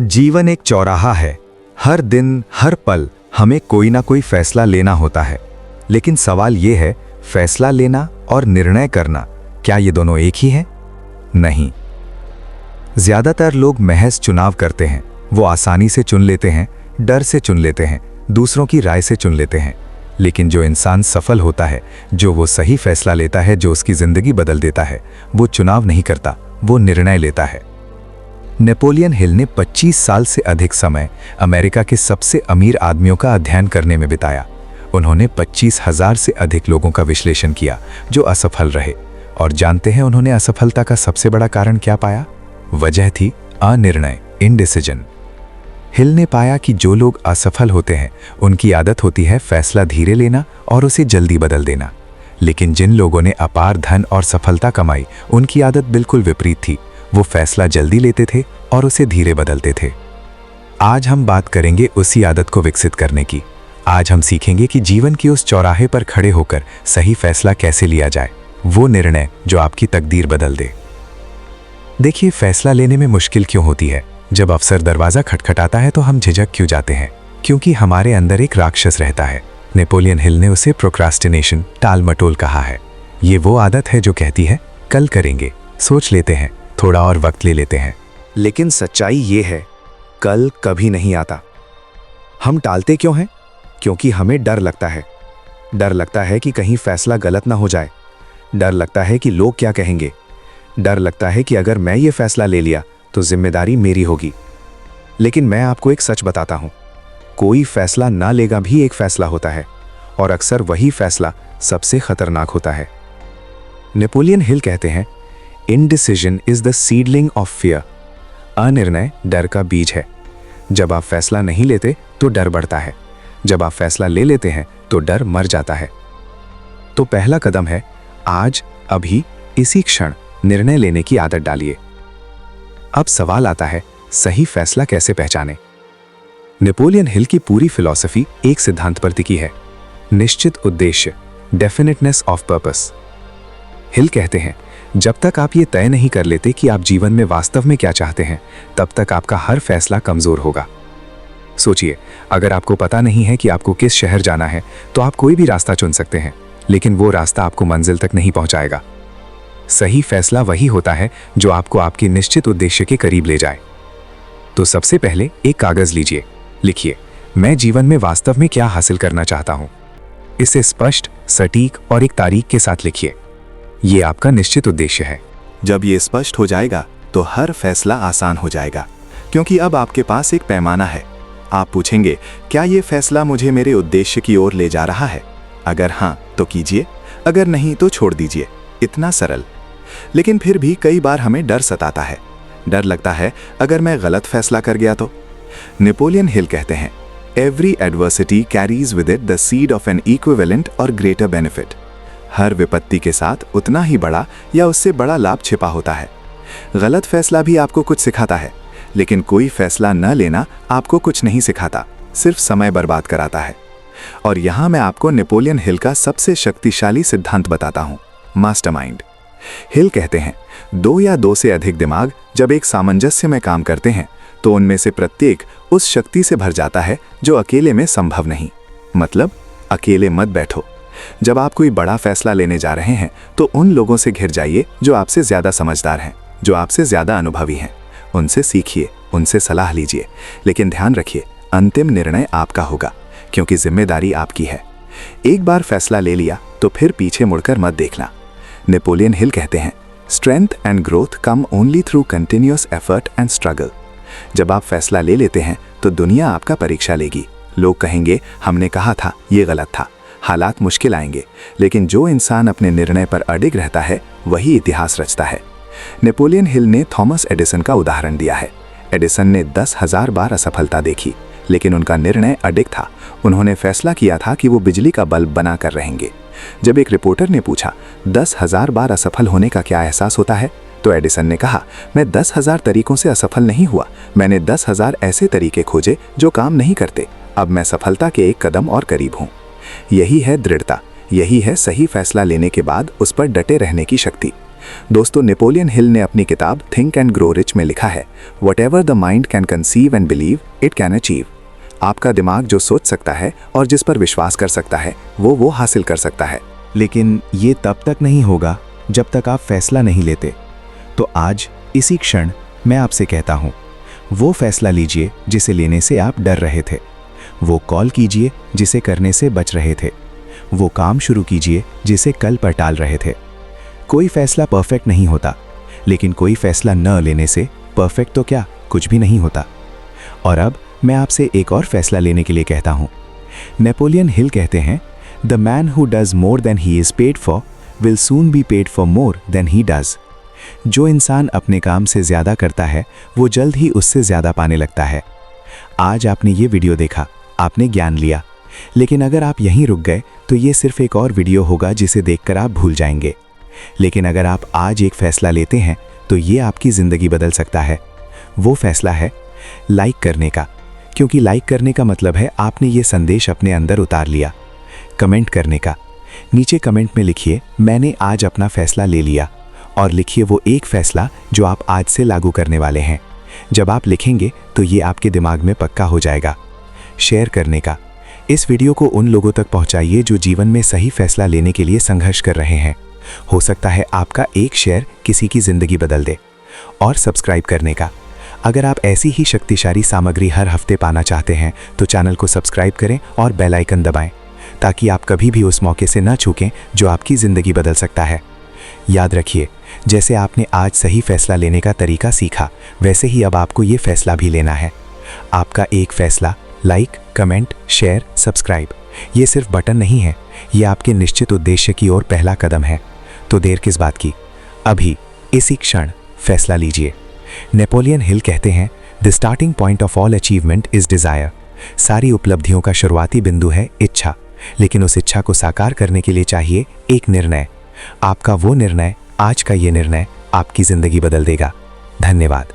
जीवन एक चौराहा है। हर दिन हर पल हमें कोई ना कोई फैसला लेना होता है। लेकिन सवाल ये है, फैसला लेना और निर्णय करना, क्या ये दोनों एक ही हैं? नहीं। ज्यादातर लोग महज चुनाव करते हैं। वो आसानी से चुन लेते हैं, डर से चुन लेते हैं, दूसरों की राय से चुन लेते हैं। लेकिन जो इंसान सफल होता है, जो वो सही फैसला लेता है जो उसकी जिंदगी बदल देता है, वो चुनाव नहीं करता, वो निर्णय लेता है। नेपोलियन हिल ने 25 साल से अधिक समय अमेरिका के सबसे अमीर आदमियों का अध्ययन करने में बिताया। उन्होंने 25,000 से अधिक लोगों का विश्लेषण किया जो असफल रहे। और जानते हैं उन्होंने असफलता का सबसे बड़ा कारण क्या पाया? वजह थी अनिर्णय, इनडिसीजन। हिल ने पाया कि जो लोग असफल होते हैं उनकी आदत होती है फैसला धीरे लेना और उसे जल्दी बदल देना। लेकिन जिन लोगों ने अपार धन और सफलता कमाई, उनकी आदत बिल्कुल विपरीत थी। वो फैसला जल्दी लेते थे और उसे धीरे बदलते थे। आज हम बात करेंगे उसी आदत को विकसित करने की। आज हम सीखेंगे कि जीवन की उस चौराहे पर खड़े होकर सही फैसला कैसे लिया जाए, वो निर्णय जो आपकी तकदीर बदल दे। देखिए, फैसला लेने में मुश्किल क्यों होती है? जब अवसर दरवाजा खटखटाता है तो हम झिझक क्यों जाते हैं? क्योंकि हमारे अंदर एक राक्षस रहता है। नेपोलियन हिल ने उसे प्रोक्रास्टिनेशन, टाल मटोल कहा है। ये वो आदत है जो कहती है कल करेंगे, सोच लेते हैं, थोड़ा और वक्त ले लेते हैं। लेकिन सच्चाई ये है, कल कभी नहीं आता। हम टालते क्यों हैं? क्योंकि हमें डर लगता है। डर लगता है कि कहीं फैसला गलत ना हो जाए। डर लगता है कि लोग क्या कहेंगे। डर लगता है कि अगर मैं ये फैसला ले लिया तो जिम्मेदारी मेरी होगी। लेकिन मैं आपको एक सच बताता हूं, कोई फैसला ना लेगा भी एक फैसला होता है, और अक्सर वही फैसला सबसे खतरनाक होता है। नेपोलियन हिल कहते हैं, indecision is the seedling of fear. अनिर्णय डर का बीज है। जब आप फैसला नहीं लेते तो डर बढ़ता है। जब आप फैसला ले लेते हैं तो डर मर जाता है। तो पहला कदम है, आज, अभी, इसी क्षण निर्णय लेने की आदत डालिए। अब सवाल आता है, सही फैसला कैसे पहचानें? नेपोलियन हिल की पूरी फिलॉसफी एक सिद्धांत पर टिकी है, निश्चित उद्देश्य, डेफिनेटनेस ऑफ पर्पस। हिल कहते हैं, जब तक आप ये तय नहीं कर लेते कि आप जीवन में वास्तव में क्या चाहते हैं, तब तक आपका हर फैसला कमजोर होगा। सोचिए, अगर आपको पता नहीं है कि आपको किस शहर जाना है, तो आप कोई भी रास्ता चुन सकते हैं, लेकिन वो रास्ता आपको मंजिल तक नहीं पहुंचाएगा। सही फैसला वही होता है जो आपको आपके निश्चित उद्देश्य के करीब ले जाए। तो सबसे पहले एक कागज लीजिए, लिखिए, मैं जीवन में वास्तव में क्या हासिल करना चाहता हूं। इसे स्पष्ट, सटीक और एक तारीख के साथ लिखिए। ये आपका निश्चित उद्देश्य है। जब ये स्पष्ट हो जाएगा तो हर फैसला आसान हो जाएगा, क्योंकि अब आपके पास एक पैमाना है। आप पूछेंगे, क्या ये फैसला मुझे मेरे उद्देश्य की ओर ले जा रहा है? अगर हाँ तो कीजिए, अगर नहीं तो छोड़ दीजिए। इतना सरल। लेकिन फिर भी कई बार हमें डर सताता है। डर लगता है, अगर मैं गलत फैसला कर गया तो? नेपोलियन हिल कहते हैं, every adversity carries with it the seed of N equivalent और ग्रेटर बेनिफिट। हर विपत्ति के साथ उतना ही बड़ा या उससे बड़ा लाभ छिपा होता है। गलत फैसला भी आपको कुछ सिखाता है, लेकिन कोई फैसला न लेना आपको कुछ नहीं सिखाता, सिर्फ समय बर्बाद कराता है। और यहां मैं आपको नेपोलियन हिल का सबसे शक्तिशाली सिद्धांत बताता हूं, मास्टरमाइंड। हिल कहते हैं, दो या दो से अधिक दिमाग जब एक सामंजस्य में काम करते हैं तो उनमें से प्रत्येक उस शक्ति से भर जाता है जो अकेले में संभव नहीं। मतलब, अकेले मत बैठो। जब आप कोई बड़ा फैसला लेने जा रहे हैं तो उन लोगों से घिर जाइए जो आपसे ज्यादा समझदार हैं, जो आपसे ज्यादा अनुभवी हैं। उनसे सीखिए, उनसे सलाह लीजिए, लेकिन ध्यान रखिए, अंतिम निर्णय आपका होगा, क्योंकि जिम्मेदारी आपकी है। एक बार फैसला ले लिया तो फिर पीछे मुड़कर मत देखना। नेपोलियन हिल कहते हैं, strength and growth come only through continuous effort and struggle. जब आप फैसला ले लेते हैं तो दुनिया आपका परीक्षा लेगी। लोग कहेंगे, हमने कहा था, ये गलत था। हालात मुश्किल आएंगे, लेकिन जो इंसान अपने निर्णय पर अडिग रहता है वही इतिहास रचता है। नेपोलियन हिल ने थॉमस एडिसन का उदाहरण दिया है। एडिसन ने 10,000 बार असफलता देखी, लेकिन उनका निर्णय अडिग था। उन्होंने फैसला किया था कि वो बिजली का बल्ब बनाकर रहेंगे। जब एक रिपोर्टर ने पूछा, 10,000 बार असफल होने का क्या एहसास होता है, तो एडिसन ने कहा, मैं 10,000 तरीकों से असफल नहीं हुआ। मैंने 10,000 ऐसे तरीके खोजे जो काम नहीं करते। अब मैं सफलता के एक कदम और करीब हूँ। यही है दृढ़ता, यही है सही फैसला लेने के बाद उस पर डटे रहने की शक्ति। दोस्तों, नेपोलियन हिल ने अपनी किताब थिंक एंड ग्रो रिच में लिखा है, whatever the mind can conceive and believe it can achieve. आपका दिमाग जो सोच सकता है और जिस पर विश्वास कर सकता है वो हासिल कर सकता है। लेकिन ये तब तक नहीं होगा जब तक आप फैसला नहीं लेते। तो आज इसी क्षण मैं आपसे कहता हूँ, वो फैसला लीजिए जिसे लेने से आप डर रहे थे। वो कॉल कीजिए जिसे करने से बच रहे थे। वो काम शुरू कीजिए जिसे कल पर टाल रहे थे। कोई फैसला परफेक्ट नहीं होता, लेकिन कोई फैसला न लेने से परफेक्ट तो क्या, कुछ भी नहीं होता। और अब मैं आपसे एक और फैसला लेने के लिए कहता हूँ। नेपोलियन हिल कहते हैं, the man who does more than he is paid for will soon be paid for more than he does. जो इंसान अपने काम से ज़्यादा करता है वो जल्द ही उससे ज़्यादा पाने लगता है। आज आपने ये वीडियो देखा, आपने ज्ञान लिया, लेकिन अगर आप यहीं रुक गए तो ये सिर्फ एक और वीडियो होगा जिसे देखकर आप भूल जाएंगे। लेकिन अगर आप आज एक फैसला लेते हैं तो ये आपकी ज़िंदगी बदल सकता है। वो फैसला है लाइक करने का, क्योंकि लाइक करने का मतलब है आपने ये संदेश अपने अंदर उतार लिया। कमेंट करने का, नीचे कमेंट में लिखिए मैंने आज अपना फैसला ले लिया, और लिखिए वो एक फैसला जो आप आज से लागू करने वाले हैं। जब आप लिखेंगे तो ये आपके दिमाग में पक्का हो जाएगा। शेयर करने का, इस वीडियो को उन लोगों तक पहुंचाइए जो जीवन में सही फैसला लेने के लिए संघर्ष कर रहे हैं। हो सकता है आपका एक शेयर किसी की ज़िंदगी बदल दे। और सब्सक्राइब करने का, अगर आप ऐसी ही शक्तिशाली सामग्री हर हफ्ते पाना चाहते हैं तो चैनल को सब्सक्राइब करें और बेल आइकन दबाएं, ताकि आप कभी भी उस मौके से न चूकें जो आपकी ज़िंदगी बदल सकता है। याद रखिए, जैसे आपने आज सही फैसला लेने का तरीका सीखा, वैसे ही अब आपको ये फैसला भी लेना है। आपका एक फैसला, लाइक, कमेंट, शेयर, सब्सक्राइब, ये सिर्फ बटन नहीं है, ये आपके निश्चित उद्देश्य की ओर पहला कदम है। तो देर किस बात की, अभी इसी क्षण फैसला लीजिए। नेपोलियन हिल कहते हैं, the starting point of all achievement is desire. सारी उपलब्धियों का शुरुआती बिंदु है इच्छा, लेकिन उस इच्छा को साकार करने के लिए चाहिए एक निर्णय। आपका वो निर्णय, आज का ये निर्णय आपकी ज़िंदगी बदल देगा। धन्यवाद।